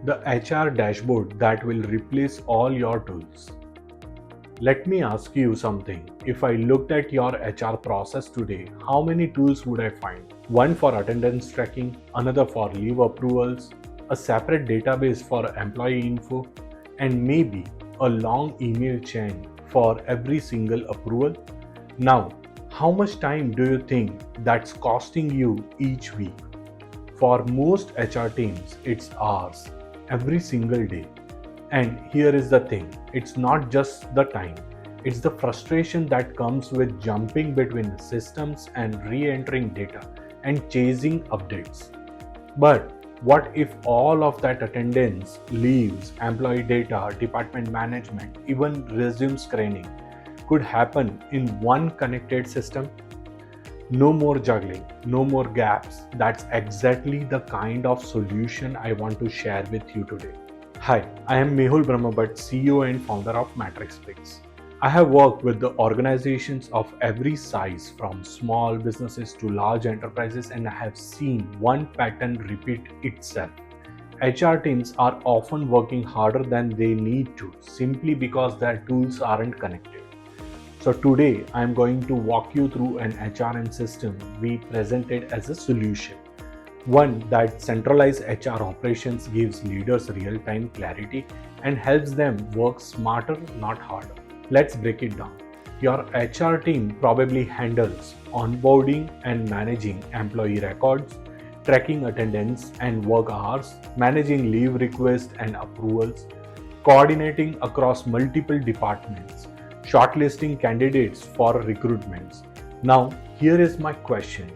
the HR dashboard that will replace all your tools. Let me ask you something. If I looked at your HR process today, how many tools would I find? One for attendance tracking, another for leave approvals, a separate database for employee info, and maybe a long email chain for every single approval. Now, how much time do you think that's costing you each week? For most HR teams, it's hours every single day. And here is the thing, it's not just the time, it's the frustration that comes with jumping between the systems and re entering data and chasing updates. But what if all of that attendance, leaves, employee data, department management, even resume screening could happen in one connected system? No more juggling, no more gaps. That's exactly the kind of solution I want to share with you today. Hi, I am Mehul Brahmbhatt, CEO and founder of Matrix Picks. I have worked with the organizations of every size, from small businesses to large enterprises, and I have seen one pattern repeat itself. HR teams are often working harder than they need to simply because their tools aren't connected. So today I am going to walk you through an HRM system we presented as a solution. One that centralized HR operations gives leaders real-time clarity and helps them work smarter, not harder. Let's break it down. Your HR team probably handles onboarding and managing employee records, tracking attendance and work hours, managing leave requests and approvals, coordinating across multiple departments, shortlisting candidates for recruitments. Now, here is my question.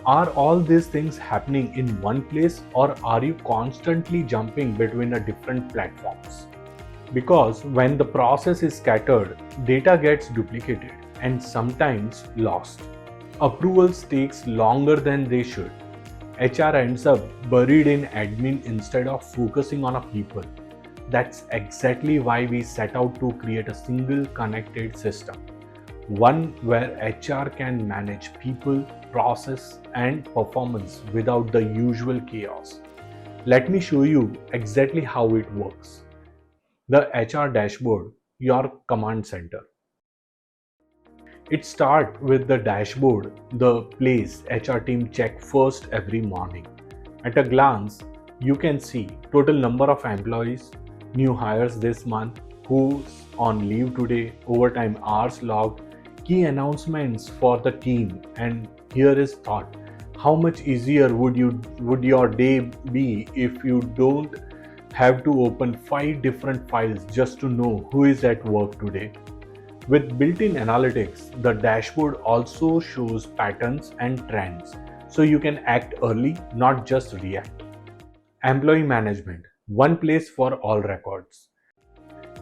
Are all these things happening in one place, or are you constantly jumping between the different platforms? Because when the process is scattered, data gets duplicated and sometimes lost. Approvals takes longer than they should. HR ends up buried in admin instead of focusing on a people. That's exactly why we set out to create a single connected system. One where HR can manage people, process, and performance without the usual chaos. Let me show you exactly how it works. The HR dashboard, your command center. It starts with the dashboard, the place HR team check first every morning. At a glance, you can see total number of employees, new hires this month, who's on leave today, overtime hours logged, key announcements for the team, and here is thought. How much easier would your day be if you don't have to open 5 different files just to know who is at work today? With built-in analytics, the dashboard also shows patterns and trends, so you can act early, not just react. Employee management, one place for all records.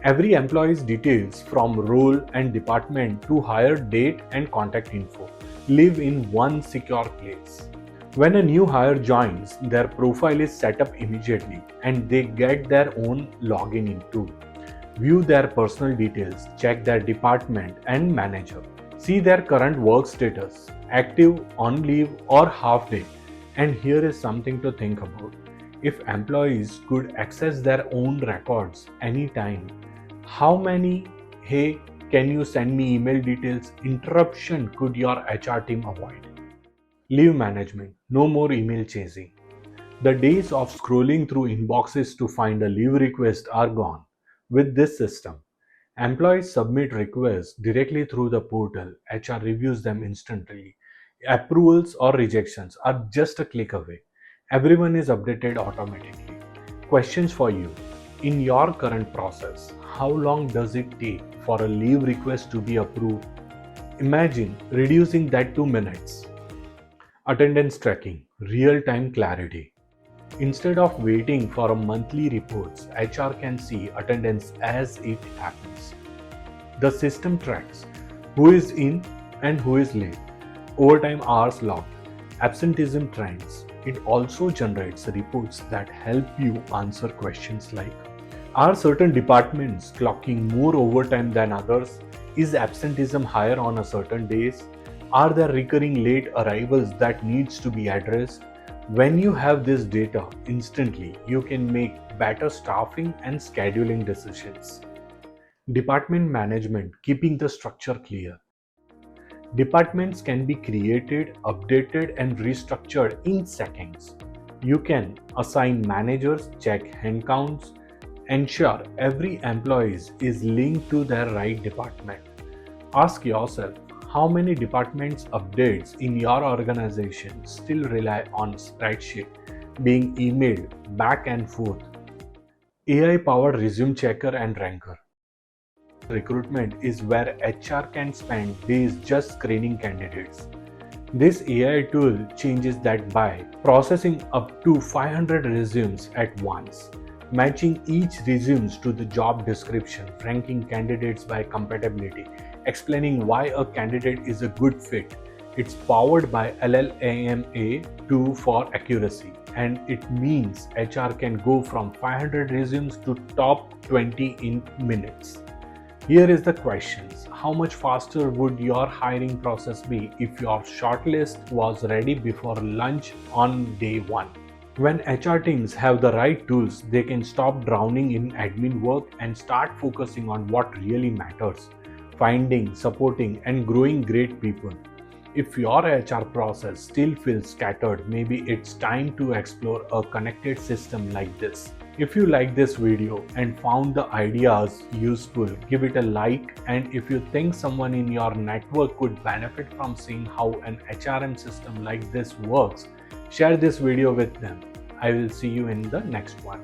Every employee's details from role and department to hire date and contact info live in one secure place. When a new hire joins, their profile is set up immediately and they get their own login in tool. View their personal details, check their department and manager, see their current work status, active, on leave or half day. And here is something to think about. If employees could access their own records anytime, how many "hey, can you send me email details" interruption could your HR team avoid? Leave management, no more email chasing. The days of scrolling through inboxes to find a leave request are gone. With this system, employees submit requests directly through the portal. HR reviews them instantly. Approvals or rejections are just a click away. Everyone is updated automatically. Questions for you. In your current process, how long does it take for a leave request to be approved? Imagine reducing that to minutes. Attendance tracking, real-time clarity. Instead of waiting for a monthly reports, HR can see attendance as it happens. The system tracks who is in and who is late, overtime hours logged, absenteeism trends. It also generates reports that help you answer questions like, are certain departments clocking more overtime than others? Is absenteeism higher on a certain days? Are there recurring late arrivals that needs to be addressed? When you have this data instantly, you can make better staffing and scheduling decisions. Department management, keeping the structure clear. Departments can be created, updated, and restructured in seconds. You can assign managers, check hand counts, ensure every employee is linked to their right department. Ask yourself, how many departments updates in your organization still rely on spreadsheet being emailed back and forth? AI powered resume checker and ranker. Recruitment is where HR can spend days just screening candidates. This AI tool changes that by processing up to 500 resumes at once, matching each resume to the job description, ranking candidates by compatibility, explaining why a candidate is a good fit. It's powered by LLAMA 2 for accuracy, and it means HR can go from 500 resumes to top 20 in minutes. Here is the questions. How much faster would your hiring process be if your shortlist was ready before lunch on day 1? When HR teams have the right tools, they can stop drowning in admin work and start focusing on what really matters: finding, supporting, and growing great people. If your HR process still feels scattered, maybe it's time to explore a connected system like this. If you like this video and found the ideas useful, give it a like, and if you think someone in your network could benefit from seeing how an HRM system like this works, share this video with them. I will see you in the next one.